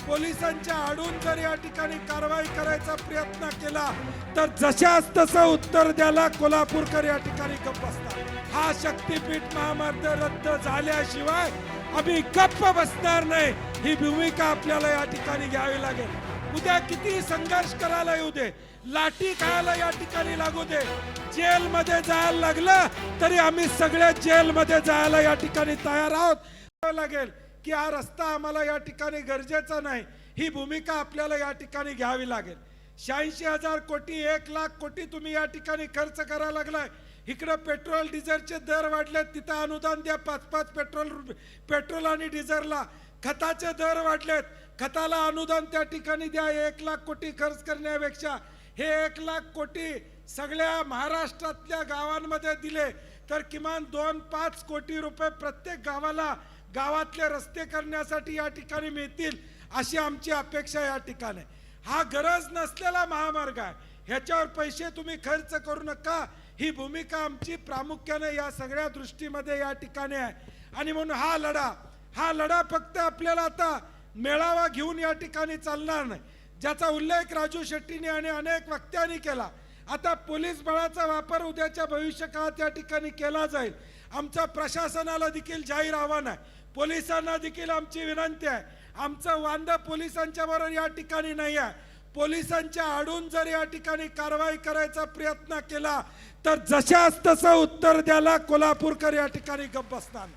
पोलिसांच्या आडून जर या ठिकाणी कारवाई करायचा प्रयत्न केला तर जशास तसं उत्तर द्यायला कोल्हापूरकर या ठिकाणी गप्प असतात। हा शक्तीपीठ महामार्ग रद्द झाल्याशिवाय आम्ही गप्प बसणार नाही, ही भूमिका आपल्याला या ठिकाणी घ्यावी लागेल। उद्या किती संघर्ष करायला येऊ दे, लाठी खायला या ठिकाणी लागू दे, जेल मध्ये जायला लागलं तरी आम्ही सगळे जेल मध्ये जायला या ठिकाणी तयार आहोत। लागेल की हा रस्ता आम्हाला या ठिकाणी गरजेचा नाही, ही भूमिका आपल्याला या ठिकाणी घ्यावी लागेल। 86,000 कोटी 1,00,000 कोटी तुम्ही या ठिकाणी खर्च करायला लागलाय। इकडे पेट्रोल डिझेलचे दर वाढलेत, तिथं अनुदान द्या 5-5 पेट्रोल आणि डिझेलला। खताचे दर वाढलेत, खताला अनुदान त्या ठिकाणी द्या। 1,00,000 कोटी खर्च करण्यापेक्षा हे 1,00,000 कोटी सगळ्या महाराष्ट्रातल्या गावांमध्ये दिले तर किमान 2-5 कोटी रुपये प्रत्येक गावाला गावातले रस्ते करण्यासाठी या ठिकाणी मिळतील, अशी आमची अपेक्षा या ठिकाणी। हा गरज नसलेला महामार्ग आहे, ह्याच्यावर पैसे तुम्ही खर्च करू नका, ही भूमिका आमची प्रामुख्याने या सगळ्या दृष्टीमध्ये या ठिकाणी आहे। आणि म्हणून हा लढा फक्त आपल्याला आता मेळावा घेऊन या ठिकाणी चालणार नाही, ज्याचा उल्लेख राजू शेट्टीने आणि अनेक वक्त्यांनी केला। आता पोलीस बळाचा वापर उद्याच्या भविष्य काळात या ठिकाणी केला जाईल। आमच्या प्रशासनाला देखील जाहीर आव्हान आहे, पोलिसांना देखील आमची विनंती आहे, आमचं वांदं पोलिसांच्या बरोबर या ठिकाणी नाही आहे। पोलिसांच्या आडून जर या ठिकाणी कारवाई करायचा प्रयत्न केला तर जशास तसं उत्तर द्यायला कोल्हापूरकर या ठिकाणी गप्प बसणार,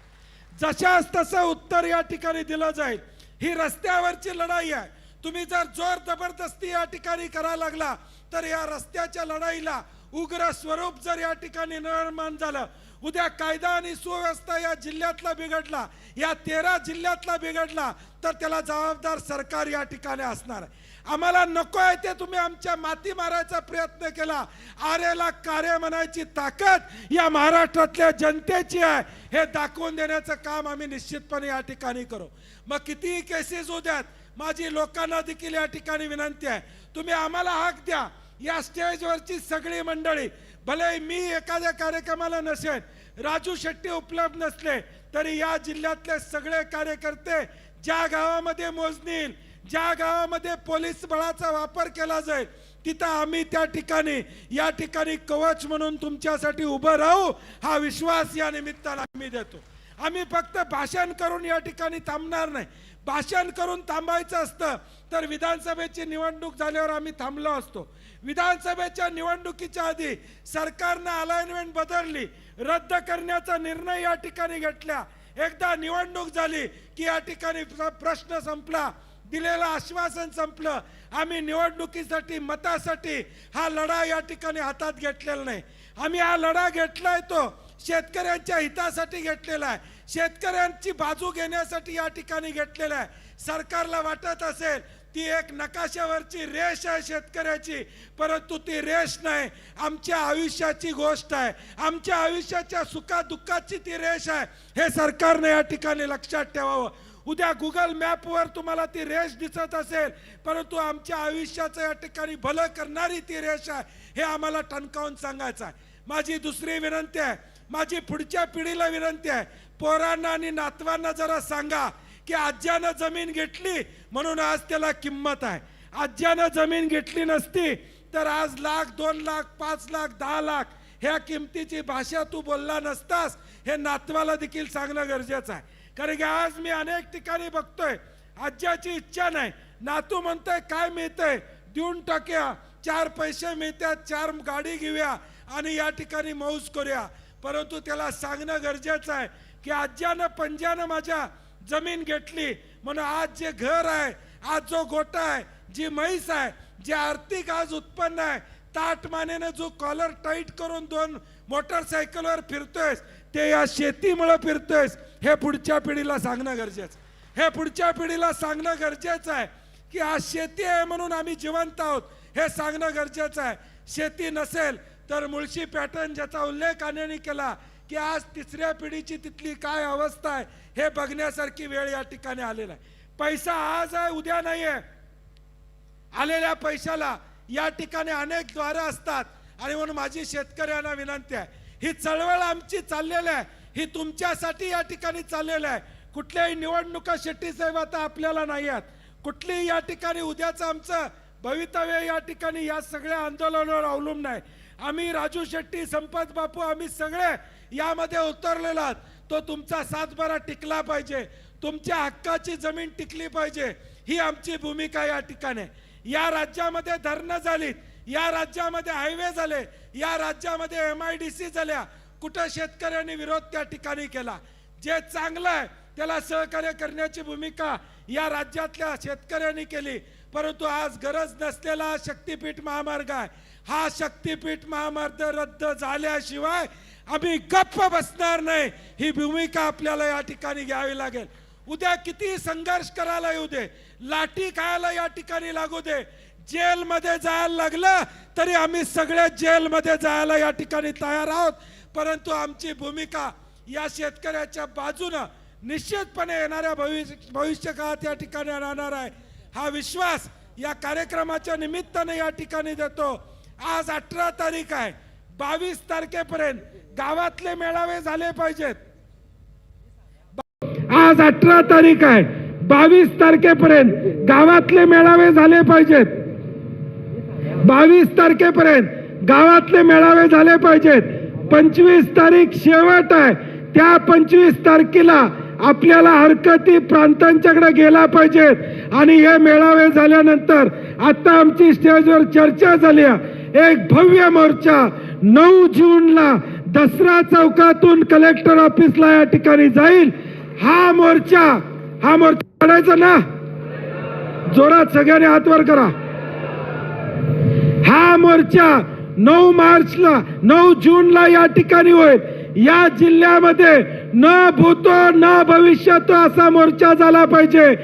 जशास तसं उत्तर या ठिकाणी दिलं जाईल। ही रस्त्यावरची लढाई आहे, तुम्ही जर जोर जबरदस्ती या ठिकाणी करायला लागला तर या रस्त्याच्या लढाईला उग्र स्वरूप जर या ठिकाणी निर्माण झालं, उद्या कायदा आणि सुव्यवस्था या जिल्ह्यातला बिघडला, या 13 जिल्ह्यातला बिघडला तर त्याला जबाबदार सरकार या ठिकाणी असणार आहे। आम्हाला नको आहे ते तुम्ही आमच्या माती मारायचा प्रयत्न केला, आरेला कार्य म्हणायची ताकद या महाराष्ट्रातल्या जनतेची आहे, हे दाखवून देण्याचं काम आम्ही निश्चितपणे या ठिकाणी करू। मग कितीही केसेस होऊ द्यात, माझी लोकांना देखील या ठिकाणी विनंती आहे, तुम्ही आम्हाला हक द्या। या स्टेजवरची सगळी मंडळी, भले मी एखाद्या कार्यक्रमाला नसेल, राजू शेट्टी उपलब्ध नसले तरी या जिल्ह्यातले सगळे कार्यकर्ते ज्या गावामध्ये मोजणी येईल, ज्या गावामध्ये पोलीस बळाचा वापर केला जाईल, तिथं आम्ही त्या ठिकाणी या ठिकाणी कवच म्हणून तुमच्यासाठी उभं राहू, हा विश्वास या निमित्तानं आम्ही देतो। आम्ही फक्त भाषण करून या ठिकाणी थांबणार नाही, भाषण करून थांबायचं असतं तर विधानसभेची निवडणूक झाल्यावर आम्ही थांबलो असतो। विधानसभेच्या निवडणुकीच्या आधी सरकारने अलाइनमेंट बदलली, रद्द करण्याचा निर्णय या ठिकाणी घेतला। एकदा निवडणूक झाली की या ठिकाणी प्रश्न संपला, दिलेलं आश्वासन संपलं। आम्ही निवडणुकीसाठी मतासाठी हा लढा या ठिकाणी हातात घेतलेला नाही, आम्ही हा लढा घेतलाय तो शेतकऱ्यांच्या हितासाठी घेतलेला आहे, शेतकऱ्यांची बाजू घेण्यासाठी या ठिकाणी घेतलेला आहे। सरकारला वाटत असेल ती एक नकाशावरची रेष आहे शेतकऱ्याची, परंतु ती रेष नाही, आमच्या आयुष्याची गोष्ट आहे, आमच्या आयुष्याच्या सुखादुःखाची ती रेष आहे, हे सरकारने या ठिकाणी लक्षात ठेवावं। उद्या गुगल मॅपवर तुम्हाला ती रेष दिसत असेल, परंतु आमच्या आयुष्याचं या ठिकाणी भलं करणारी ती रेष आहे, हे आम्हाला ठणकावून सांगायचं आहे। माझी दुसरी विनंती आहे, माझी पुढच्या पिढीला विनंती आहे, पोरांना आणि नातवांना जरा सांगा की आज्यानं जमीन घेतली म्हणून आज त्याला किंमत आहे, आज्यानं जमीन घेतली नसती तर आज 1,00,000, 2,00,000, 5,00,000, 10,00,000 ह्या किमतीची भाषा तू बोलला नसतास, हे नातवाला देखील सांगणं गरजेचं आहे। कारण की आज मी अनेक ठिकाणी बघतोय, आज्याची इच्छा नाही, नातू म्हणतोय काय मिळतंय देऊन टाकूया, 4 पैसे मिळतात, 4 गाडी घेऊया आणि या ठिकाणी मौज करूया, परंतु त्याला सांगणं गरजेचं आहे की आज्यानं पंजानं माझ्या जमीन घेतली म्हणून आज जे घर आहे, आज जो गोटा आहे, जी म्हैस आहे, जे आर्थिक आज उत्पन्न आहे, ताटमानेने जो कॉलर टाईट करून 2 मोटरसायकलवर फिरतोयस ते या शेतीमुळे फिरतोयस, हे पुढच्या पिढीला सांगणं गरजेचं, हे पुढच्या पिढीला सांगणं गरजेचं आहे की आज शेती आहे म्हणून आम्ही जिवंत आहोत, हे सांगणं गरजेचं आहे। शेती नसेल तर मुळशी पॅटर्न ज्याचा उल्लेख अनेकांनी केला की आज 3ऱ्या पिढीची तिथली काय अवस्था आहे हे बघण्यासारखी वेळ या ठिकाणी आलेला आहे। पैसा आज आहे उद्या नाही आहे, आलेल्या पैशाला या ठिकाणी अनेक द्वार असतात आणि म्हणून माझी शेतकऱ्यांना विनंती आहे, ही चळवळ आमची चाललेली आहे, ही तुमच्यासाठी या ठिकाणी चाललेली आहे। कुठल्याही निवडणुका शेट्टी साहेब आता आपल्याला नाही आहेत, कुठली या ठिकाणी उद्याचं आमचं भवितव्य या ठिकाणी या सगळ्या आंदोलनावर अवलंबून आहे. आम्ही राजू शेट्टी, संपत बापू, आम्ही सगळे यामध्ये उतरलेलो आहोत. तो तुमचा सातबारा टिकला पाहिजे, तुमच्या हक्काची जमीन टिकली पाहिजे, ही आमची भूमिका या ठिकाणी. या राज्यामध्ये धरणं झालीत, या राज्यामध्ये हायवे झाले, या राज्यामध्ये MIDC झाल्या. कुठं शेतकऱ्यांनी विरोध त्या ठिकाणी केला? जे चांगलं आहे त्याला सहकार्य करण्याची भूमिका या राज्यातल्या शेतकऱ्यांनी केली. परंतु आज गरज नसलेला शक्तीपीठ महामार्ग आहे. हा शक्तीपीठ महामार्ग रद्द झाल्याशिवाय आम्ही गप्प बसणार नाही. ही भूमिका आपल्याला या ठिकाणी घ्यावी लागेल. उद्या किती संघर्ष करायला येऊ दे, लाठी खायला या ठिकाणी लागू दे, जेलमध्ये जायला लागलं तरी आम्ही सगळे जेलमध्ये जायला या ठिकाणी तयार आहोत. परंतु आमची भूमिका या शेतकऱ्याच्या बाजूने निश्चितपणे येणाऱ्या भविष्य काळात या ठिकाणी राहणार आहे. हा विश्वास या कार्यक्रमाच्या निमित्ताने या ठिकाणी देतो. आज 18 तारीख आहे, 22 तारखेपर्यंत गावातले मेळावे झाले पाहिजेत. आज 18 तारीख आहे, 22 तारखेपर्यंत गावातले मेळावे झाले पाहिजेत. 22 तारखेपर्यंत गावातले मेळावे झाले पाहिजेत. 25 तारीख शेवट आहे. त्या 25 तारखेला आपल्याला हरकती प्रांतांच्याकडे गेला पाहिजेत आणि हे मेळावे झाल्यानंतर आता आमची स्टेजवर चर्चा झाली आहे. एक भव्य मोर्चा 9 जूनला दसरा चौकातून कलेक्टर ऑफिसला या ठिकाणी जाईल. हा मोर्चा काढायचा ना, जोरात सगळ्यांनी हात वर करा. हा मोर्चा 9 जूनला या ठिकाणी होईल. या जिल्ह्यामध्ये न भूतो न भविष्यतो असा मोर्चा झाला पाहिजे.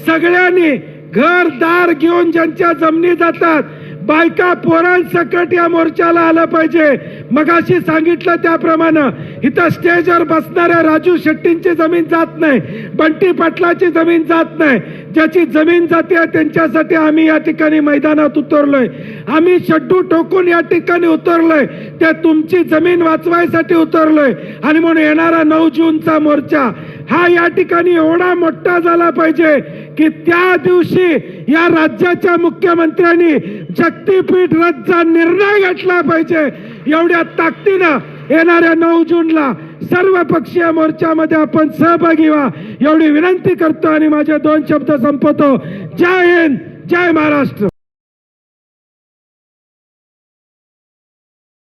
सगळ्यांनी घरदार घेऊन ज्यांच्या जमिनी जातात, बायका पोरांसकट या मोर्चाला आलं पाहिजे. मगाशी सांगितलं त्याप्रमाणे इथं स्टेजवर बसणाऱ्या राजू शेट्टींची जमीन जात नाही, बंटी पाटलाची जमीन जात नाही. ज्याची जमीन जाते त्यांच्यासाठी आम्ही या ठिकाणी मैदानात उतरलोय. आम्ही शड्डू ठोकून या ठिकाणी उतरलोय. ते तुमची जमीन वाचवायसाठी उतरलोय. आणि म्हणून येणारा 9 जूनचा मोर्चा हा या ठिकाणी एवढा मोठा झाला पाहिजे की त्या दिवशी या राज्याच्या मुख्यमंत्र्यांनी शक्तीपीठ रद्दचा निर्णय घेतला पाहिजे. एवढ्या ताकदीनं येणाऱ्या 9 जूनला सर्व पक्षीय मोर्चामध्ये आपण सहभागी व्हा एवढी विनंती करतो आणि माझे 2 शब्द संपवतो. जय हिंद, जय महाराष्ट्र.